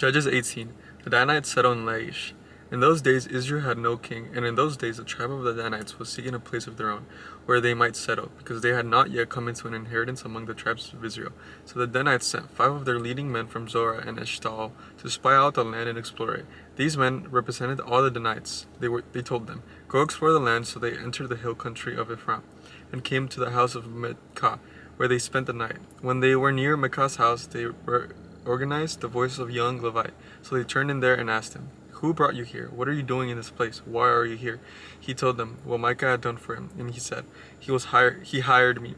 Judges 18. The Danites settled in Laish. In those days Israel had no king, and in those days the tribe of the Danites was seeking a place of their own, where they might settle, because they had not yet come into an inheritance among the tribes of Israel. So the Danites sent 5 of their leading men from Zorah and Eshtaol to spy out the land and explore it. These men represented all the Danites. They told them, "Go explore the land." So they entered the hill country of Ephraim, and came to the house of Micah, where they spent the night. When they were near Micah's house, they recognized the voice of young Levi. So they turned in there and asked him, "Who brought you here? What are you doing in this place? Why are you here?" He told them what Micah had done for him, and he said, He hired me,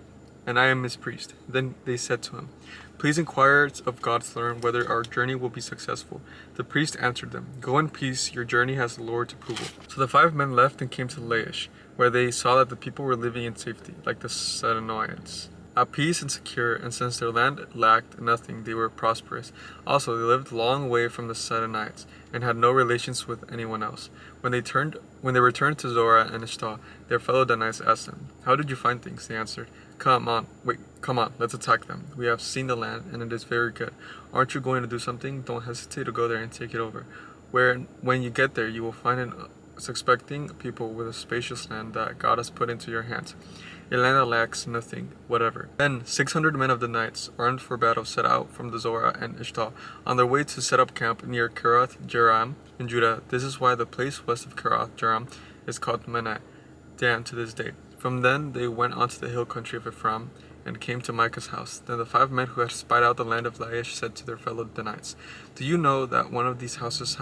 and I am his priest." Then they said to him, "Please inquire of God to learn whether our journey will be successful." The priest answered them, "Go in peace, your journey has the Lord's approval." So the 5 men left and came to Laish, where they saw that the people were living in safety, like the Sidonians, at peace and secure, and since their land lacked nothing, they were prosperous. Also, they lived a long way from the Sidonites, and had no relations with anyone else. When they returned to Zorah and Eshtaol, their fellow Danites asked them, "How did you find things?" They answered, Come on, let's attack them. We have seen the land, and it is very good. Aren't you going to do something? Don't hesitate to go there and take it over. When you get there, you will find an expecting people with a spacious land that God has put into your hands, a land that lacks nothing whatever." Then 600 men of the Danites, armed for battle, set out from the Zorah and Eshtaol, on their way to set up camp near Kirath Jearim in Judah. This is why the place west of Kirath Jearim is called Menai Dan to this day. From then they went on to the hill country of Ephraim, and came to Micah's house. Then the 5 men who had spied out the land of Laish said to their fellow Danites, "Do you know that one of these houses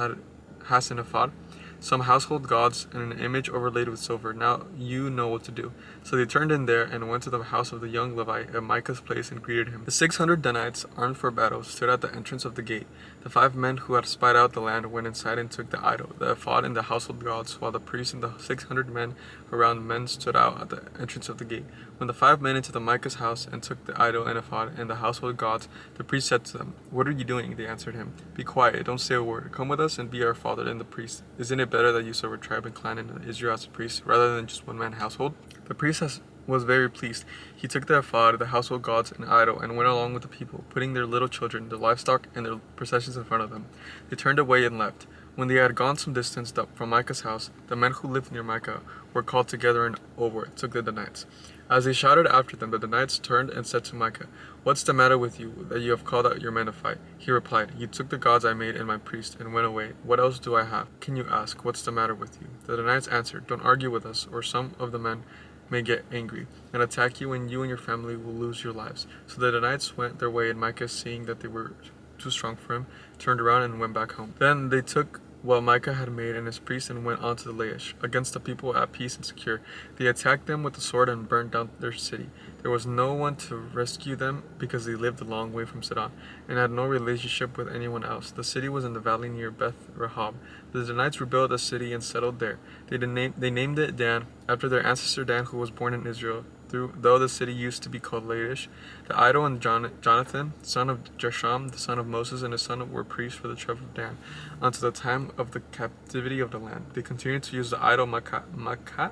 has an ephod, some household gods, and an image overlaid with silver? Now you know what to do." So they turned in there and went to the house of the young Levi at Micah's place and greeted him. The 600 Danites, armed for battle, stood at the entrance of the gate. The 5 men who had spied out the land went inside and took the idol, the ephod, and the household gods, while the priests and the 600 men around men stood out at the entrance of the gate. When the 5 men entered the Micah's house and took the idol and ephod and the household gods, the priest said to them, "What are you doing?" They answered him, "Be quiet, don't say a word. Come with us and be our father and the priest. Isn't it better that you serve a tribe and clan in Israel as a priest, rather than just one man household?" The priest was very pleased. He took the ephod, the household gods, and idol, and went along with the people, putting their little children, their livestock, and their possessions in front of them. They turned away and left. When they had gone some distance from Micah's house, the men who lived near Micah were called together and overtook the Danites. As they shouted after them, the Danites turned and said to Micah, "What's the matter with you, that you have called out your men to fight?" He replied, "You took the gods I made and my priest, and went away. What else do I have? Can you ask, what's the matter with you?" The Danites answered, "Don't argue with us, or some of the men may get angry and attack you, and you and your family will lose your lives." So the Danites went their way, and Micah, seeing that they were too strong for him, turned around and went back home. Then they took what Micah had made and his priests and went on to the Laish, against the people at peace and secure. They attacked them with the sword and burned down their city. There was no one to rescue them, because they lived a long way from Sidon and had no relationship with anyone else. The city was in the valley near Beth Rehob. The Danites rebuilt a city and settled there. They named it Dan, after their ancestor Dan, who was born in Israel, though the city used to be called Laish. The idol and Jonathan, son of Gershom, the son of Moses, and his son were priests for the tribe of Dan, until the time of the captivity of the land. They continued to use the idol Makkah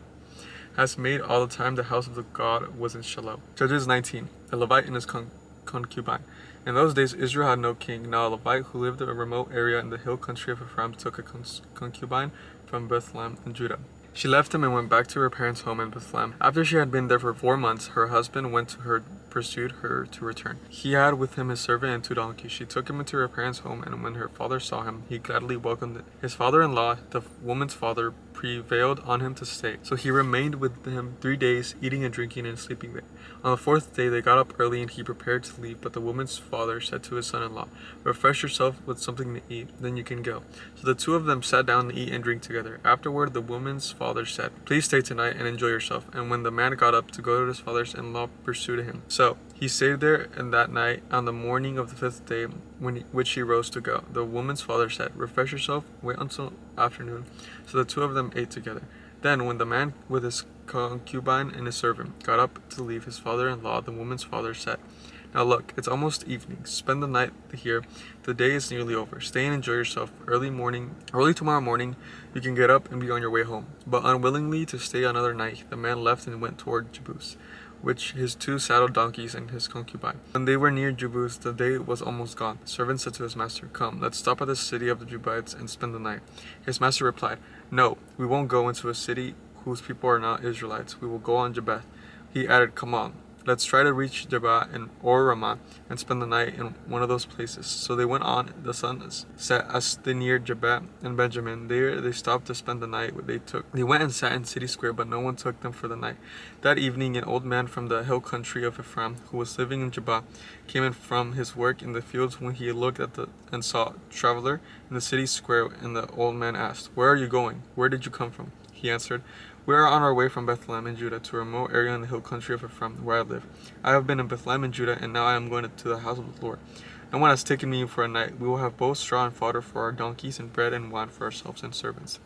has made all the time the house of the god was in Shiloh. Judges 19. A Levite and his concubine. In those days Israel had no king. Now a Levite who lived in a remote area in the hill country of Ephraim took a concubine from Bethlehem in Judah. She left him and went back to her parents' home in Bethlehem. After she had been there for 4 months, her husband went to her, pursued her to return. He had with him his servant and 2 donkeys. She took him into her parents' home, and when her father saw him, he gladly welcomed it. His father-in-law, the woman's father, prevailed on him to stay. So he remained with him 3 days, eating and drinking and sleeping there. On the 4th day they got up early, and he prepared to leave, but the woman's father said to his son-in-law, "Refresh yourself with something to eat, then you can go." So the 2 of them sat down to eat and drink together. Afterward the woman's father said, "Please stay tonight and enjoy yourself." And when the man got up to go to his father-in-law, pursued him. So he stayed there, and that night, on the morning of the 5th day, which he rose to go, the woman's father said, "Refresh yourself, wait until afternoon." So the 2 of them ate together. Then when the man with his concubine and his servant got up to leave his father-in-law, the woman's father said, "Now look, it's almost evening. Spend the night here. The day is nearly over. Stay and enjoy yourself. Early tomorrow morning, you can get up and be on your way home." But unwillingly to stay another night, the man left and went toward Jebus. which his 2 saddled donkeys and his concubine. When they were near Jebus, the day was almost gone. The servant said to his master, "Come, let's stop at the city of the Jebusites and spend the night." His master replied, "No, we won't go into a city whose people are not Israelites. We will go on Jabbeth." He added, "Come on, let's try to reach Jebah or Ramah and spend the night in one of those places." So they went on. The sun set as they neared Jebah and Benjamin. There they stopped to spend the night. They went and sat in city square, but no one took them for the night. That evening, an old man from the hill country of Ephraim, who was living in Jebah, came in from his work in the fields. When he looked and saw a traveler in the city square, and the old man asked, "Where are you going? Where did you come from?" He answered, "We are on our way from Bethlehem in Judah to a remote area in the hill country of Ephraim, where I live. I have been in Bethlehem in Judah, and now I am going to the house of the Lord. No one has taken me for a night. We will have both straw and fodder for our donkeys, and bread and wine for ourselves and servants.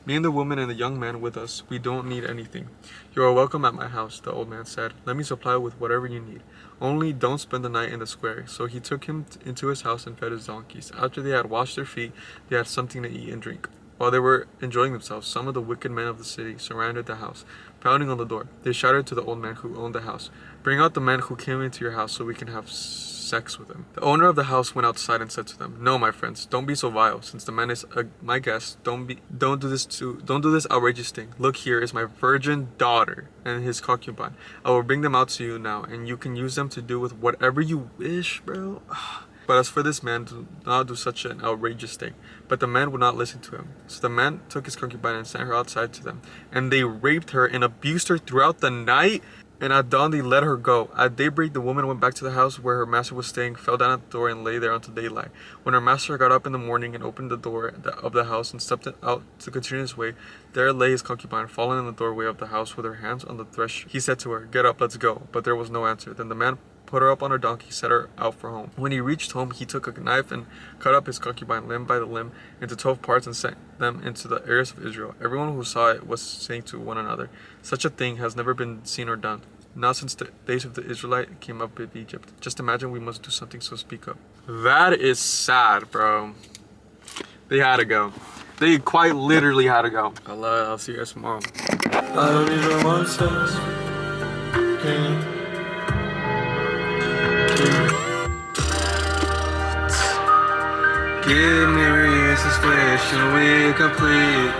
Me and the woman and the young man with us, we don't need anything. You are welcome at my house," the old man said. "Let me supply you with whatever you need. Only don't spend the night in the square." So he took him into his house and fed his donkeys. After they had washed their feet, they had something to eat and drink. While they were enjoying themselves, some of the wicked men of the city surrounded the house, pounding on the door. They shouted to the old man who owned the house, "Bring out the man who came into your house so we can have sex with him." The owner of the house went outside and said to them, "No, my friends, don't be so vile. Since the man is my guest, don't do this outrageous thing. Look, here is my virgin daughter and his concubine. I will bring them out to you now, and you can use them to do with whatever you wish, bro." But as for this man, do not do such an outrageous thing. But the man would not listen to him. So the man took his concubine and sent her outside to them. And they raped her and abused her throughout the night. And at dawn they let her go. At daybreak the woman went back to the house where her master was staying, fell down at the door, and lay there until daylight. When her master got up in the morning and opened the door of the house and stepped out to continue his way, there lay his concubine, fallen in the doorway of the house with her hands on the threshold. He said to her, "Get up, let's go." But there was no answer. Then the man put her up on her donkey, set her out for home. When he reached home, he took a knife and cut up his concubine limb by the limb into 12 parts and sent them into the areas of Israel. Everyone who saw it was saying to one another, "Such a thing has never been seen or done, not since the days of the Israelite came up with Egypt. Just imagine, we must do something, so speak up." That is sad, bro. They had to go. They quite literally had to go. I'll see you guys tomorrow. I don't even want sex. Give me reasons, wish, and we complete.